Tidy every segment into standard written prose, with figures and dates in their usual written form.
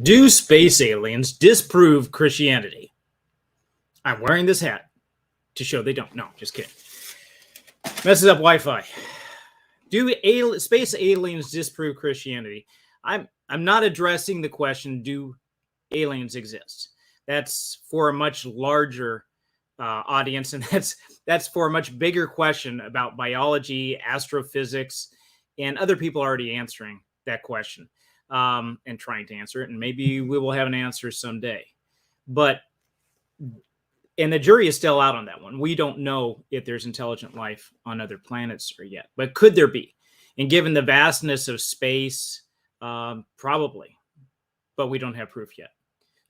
Do space aliens disprove Christianity? I'm wearing this hat to show they don't. No, just kidding. Messes up Wi-Fi. Do space aliens disprove Christianity? I'm not addressing the question, do aliens exist? That's for a much larger audience, and that's for a much bigger question about biology, astrophysics, and other people already answering that question and trying to answer it, and maybe we will have an answer someday. But and the jury is still out on that one. We don't know if there's intelligent life on other planets or yet, but could there be? And given the vastness of space, probably, but we don't have proof yet.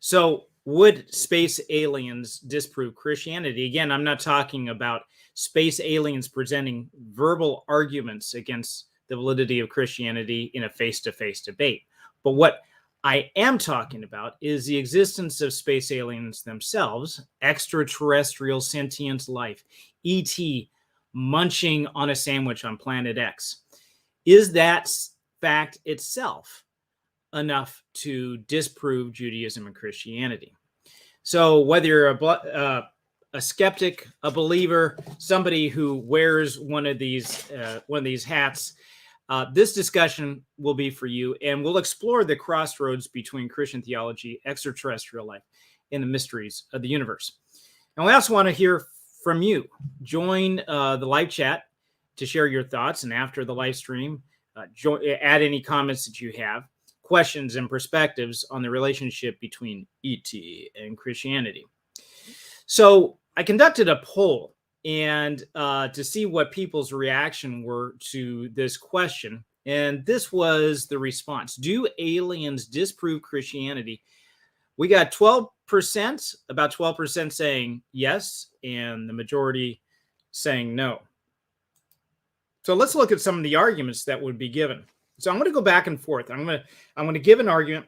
So would space aliens disprove Christianity? Again, I'm not talking about space aliens presenting verbal arguments against the validity of Christianity in a face-to-face debate. But what I am talking about is the existence of space aliens themselves, extraterrestrial sentient life, ET munching on a sandwich on planet X. Is that fact itself enough to disprove Judaism and Christianity? So whether you're a skeptic, a believer, somebody who wears one of these hats, this discussion will be for you, and we'll explore the crossroads between Christian theology, extraterrestrial life, and the mysteries of the universe. And we also want to hear from you. Join the live chat to share your thoughts, and after the live stream, add any comments that you have, questions and perspectives on the relationship between ET and Christianity. So I conducted a poll and to see what people's reaction were to this question. And this was the response. Do aliens disprove Christianity? We got 12%, about 12% saying yes, and the majority saying no. So let's look at some of the arguments that would be given. So I'm going to go back and forth. I'm going to give an argument,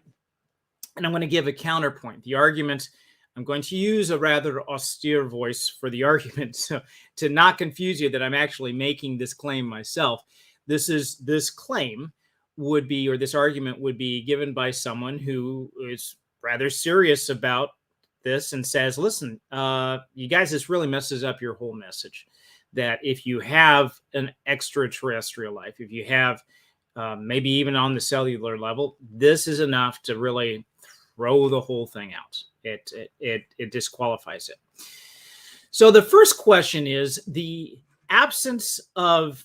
and I'm going to give a counterpoint. The argument, I'm going to use a rather austere voice for the argument, so to not confuse you that I'm actually making this claim myself. This claim would be, or this argument would be given by someone who is rather serious about this and says, listen, you guys, this really messes up your whole message. That if you have an extraterrestrial life, if you have maybe even on the cellular level, this is enough to really throw the whole thing out. It disqualifies it. So the first question is the absence of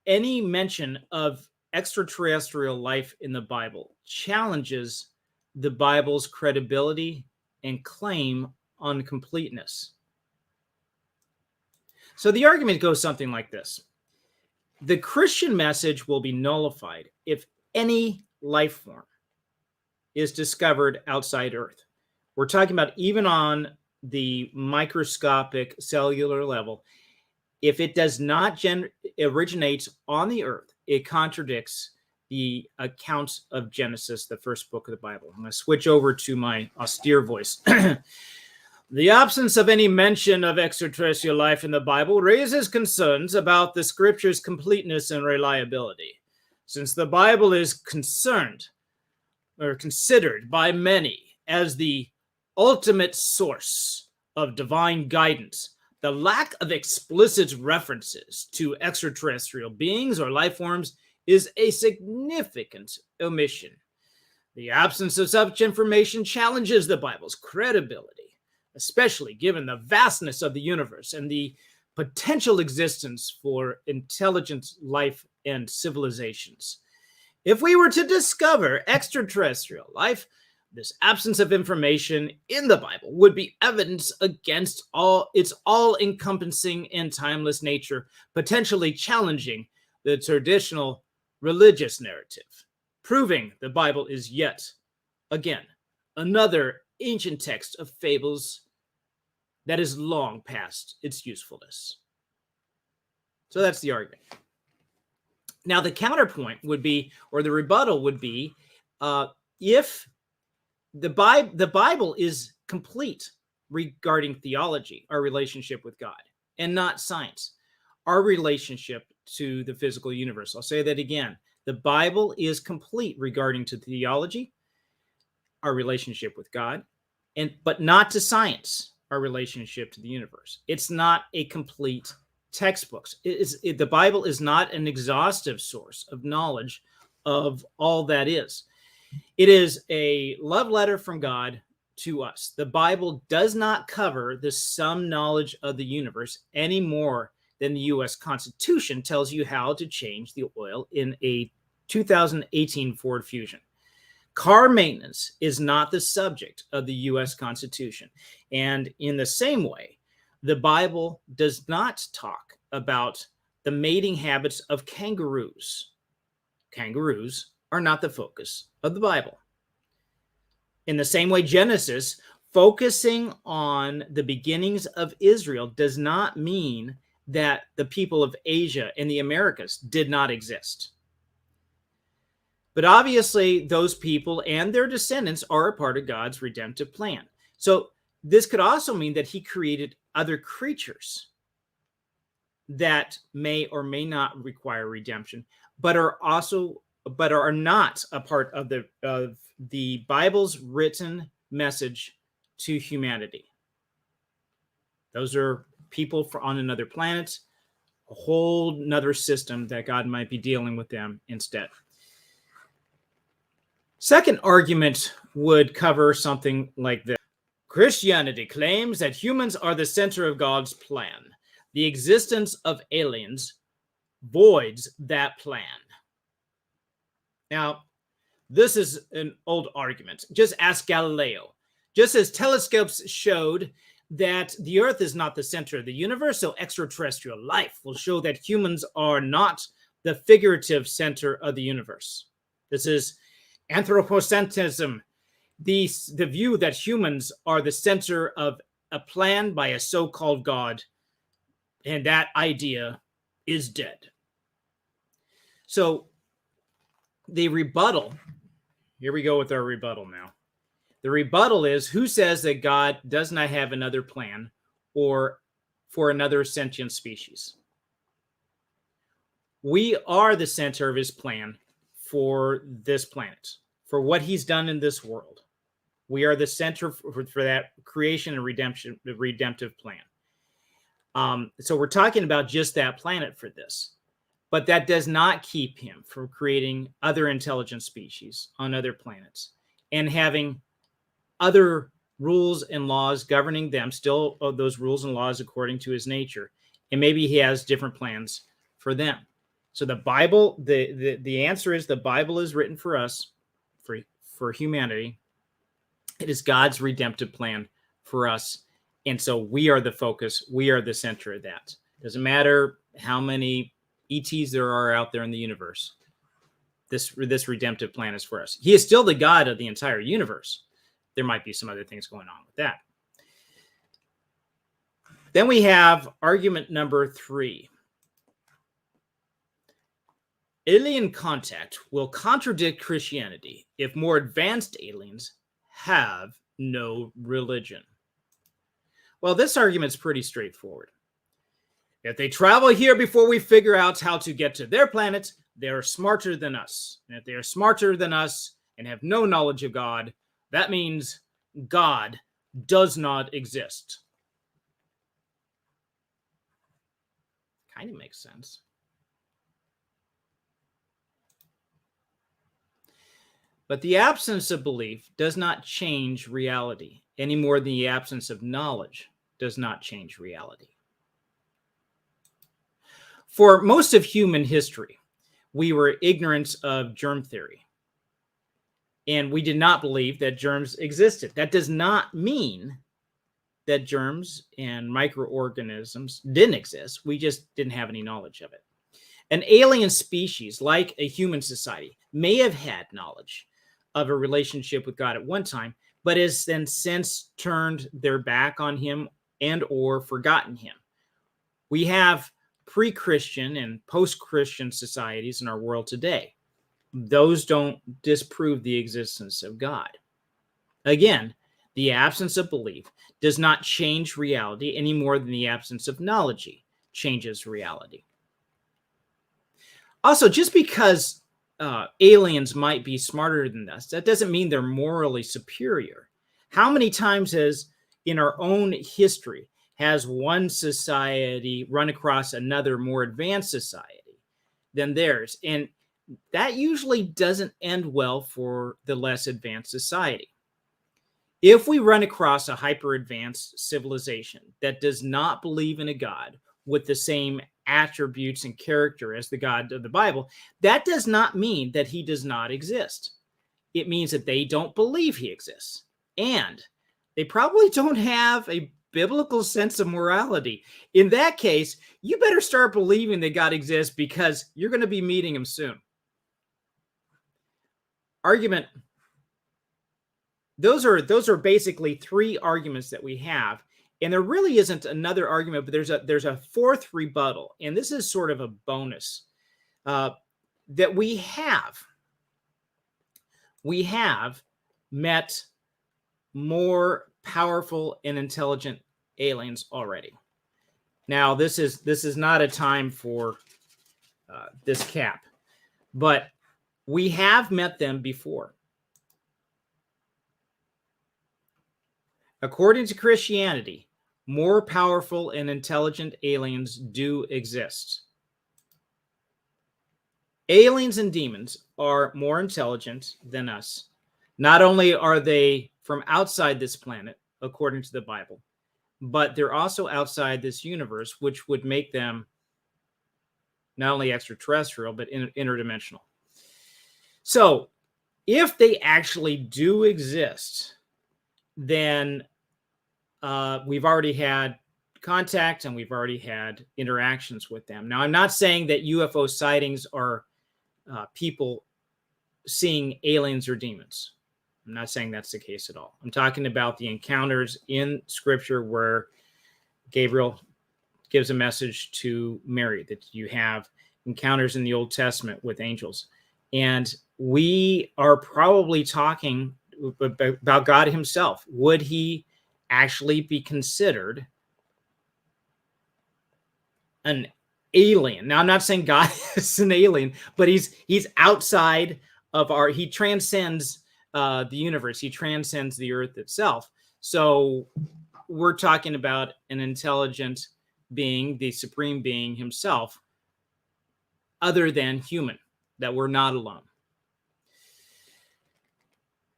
any mention of extraterrestrial life in the Bible challenges the Bible's credibility and claim on completeness. So the argument goes something like this. The Christian message will be nullified if any life form is discovered outside Earth. We're talking about even on the microscopic cellular level. If it does not originate on the Earth, it contradicts the accounts of Genesis, the first book of the Bible. I'm going to switch over to my austere voice. The absence of any mention of extraterrestrial life in the Bible raises concerns about the scripture's completeness and reliability. Since the Bible is considered by many as the ultimate source of divine guidance, the lack of explicit references to extraterrestrial beings or life forms is a significant omission. The absence of such information challenges the Bible's credibility, especially given the vastness of the universe and the potential existence for intelligent life and civilizations. If we were to discover extraterrestrial life, this absence of information in the Bible would be evidence against its all-encompassing and timeless nature, potentially challenging the traditional religious narrative, proving the Bible is yet, again, another ancient text of fables that is long past its usefulness. So that's the argument. Now, the counterpoint would be, or the rebuttal would be, if the Bible is complete regarding theology, our relationship with God, and not science, our relationship to the physical universe. I'll say that again. The Bible is complete regarding to theology, our relationship with God, but not to science, our relationship to the universe. It's not a complete textbook. The Bible is not an exhaustive source of knowledge of all that is. It is a love letter from God to us. The Bible does not cover the sum knowledge of the universe any more than the U.S. Constitution tells you how to change the oil in a 2018 Ford Fusion. Car maintenance is not the subject of the U.S. Constitution. And in the same way, the Bible does not talk about the mating habits of kangaroos. Kangaroos are not the focus of the Bible. In the same way, Genesis, focusing on the beginnings of Israel, does not mean that the people of Asia and the Americas did not exist. But obviously, those people and their descendants are a part of God's redemptive plan. So this could also mean that he created other creatures that may or may not require redemption, but are not a part of the Bible's written message to humanity. Those are people on another planet, a whole nother system that God might be dealing with them instead. Second argument would cover something like this. Christianity claims that humans are the center of God's plan. The existence of aliens voids that plan. Now, this is an old argument. Just ask Galileo. Just as telescopes showed that the Earth is not the center of the universe, so extraterrestrial life will show that humans are not the figurative center of the universe. This is anthropocentrism, the view that humans are the center of a plan by a so-called God, and that idea is dead. So the rebuttal, here we go with our rebuttal now. The rebuttal is, who says that God does not have another plan or for another sentient species? We are the center of his plan for this planet, for what he's done in this world. We are the center for that creation and redemption, the redemptive plan. So we're talking about just that planet for this. But that does not keep him from creating other intelligent species on other planets and having other rules and laws governing them, still those rules and laws according to his nature. And maybe he has different plans for them. So the Bible, the answer is the Bible is written for us, for humanity. It is God's redemptive plan for us. And so we are the focus. We are the center of that. Doesn't matter how many ETs there are out there in the universe. This redemptive plan is for us. He is still the God of the entire universe. There might be some other things going on with that. Then we have argument number 3. Alien contact will contradict Christianity if more advanced aliens have no religion. Well, this argument's pretty straightforward. If they travel here before we figure out how to get to their planet, they are smarter than us. And if they are smarter than us and have no knowledge of God, that means God does not exist. Kind of makes sense. But the absence of belief does not change reality any more than the absence of knowledge does not change reality. For most of human history, we were ignorant of germ theory, and we did not believe that germs existed. That does not mean that germs and microorganisms didn't exist. We just didn't have any knowledge of it. An alien species, like a human society, may have had knowledge of a relationship with God at one time, but has then since turned their back on him and or forgotten him. We have pre-Christian and post-Christian societies in our world today. Those don't disprove the existence of God. Again, the absence of belief does not change reality any more than the absence of knowledge changes reality. Also, just because aliens might be smarter than us, that doesn't mean they're morally superior. How many times has in our own history has one society run across another more advanced society than theirs? And that usually doesn't end well for the less advanced society. If we run across a hyper-advanced civilization that does not believe in a God with the same attributes and character as the God of the Bible, that does not mean that he does not exist. It means that they don't believe he exists. And they probably don't have a biblical sense of morality. In that case, you better start believing that God exists, because you're going to be meeting him soon. Argument. Those are basically three arguments that we have. And there really isn't another argument, but there's a fourth rebuttal. And this is sort of a bonus that we have. We have met more powerful and intelligent aliens already. Now, this is not a time for this cap, but we have met them before. According to Christianity, more powerful and intelligent aliens do exist. Aliens and demons are more intelligent than us. Not only are they from outside this planet, according to the Bible, but they're also outside this universe, which would make them not only extraterrestrial, but interdimensional. So if they actually do exist, then we've already had contact and we've already had interactions with them. Now, I'm not saying that UFO sightings are people seeing aliens or demons. I'm not saying that's the case at all. I'm talking about the encounters in Scripture where Gabriel gives a message to Mary, that you have encounters in the Old Testament with angels. And we are probably talking about God himself. Would he actually be considered an alien? Now, I'm not saying God is an alien, but he's outside of he transcends the universe. He transcends the earth itself. So we're talking about an intelligent being, the supreme being himself, other than human, that we're not alone.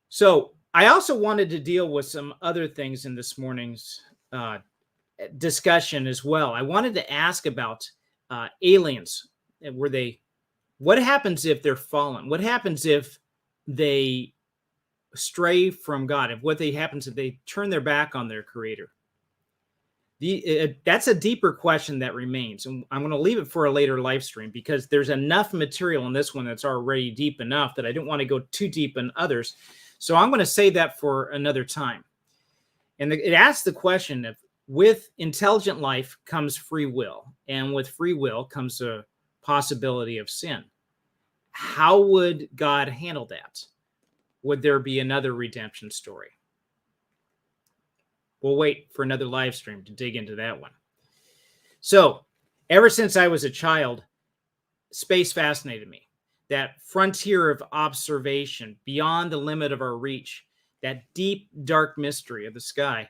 So I also wanted to deal with some other things in this morning's discussion as well. I wanted to ask about aliens. What happens if they're fallen? What happens if they stray from God? What happens if they turn their back on their creator? That's a deeper question that remains. And I'm going to leave it for a later live stream, because there's enough material in this one that's already deep enough that I don't want to go too deep in others. So I'm going to save that for another time. And it asks the question of, with intelligent life comes free will, and with free will comes a possibility of sin. How would God handle that? Would there be another redemption story? We'll wait for another live stream to dig into that one. So, ever since I was a child, space fascinated me. That frontier of observation beyond the limit of our reach, that deep, dark mystery of the sky.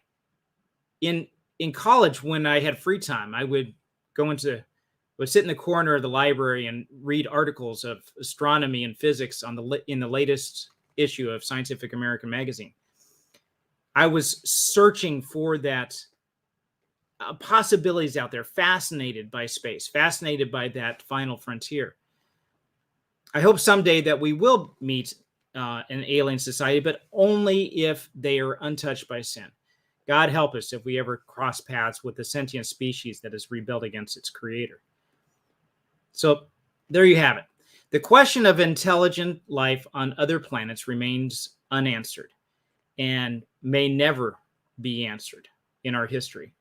In college, when I had free time, I would sit in the corner of the library and read articles of astronomy and physics in the latest issue of Scientific American magazine. I was searching for that possibilities out there, fascinated by space, fascinated by that final frontier. I hope someday that we will meet an alien society, but only if they are untouched by sin. God help us if we ever cross paths with a sentient species that has rebelled against its creator. So there you have it. The question of intelligent life on other planets remains unanswered and may never be answered in our history.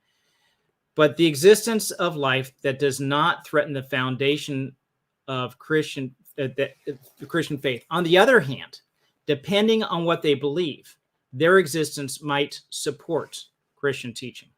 But the existence of life that does not threaten the foundation of Christian faith, on the other hand, depending on what they believe, their existence might support Christian teaching.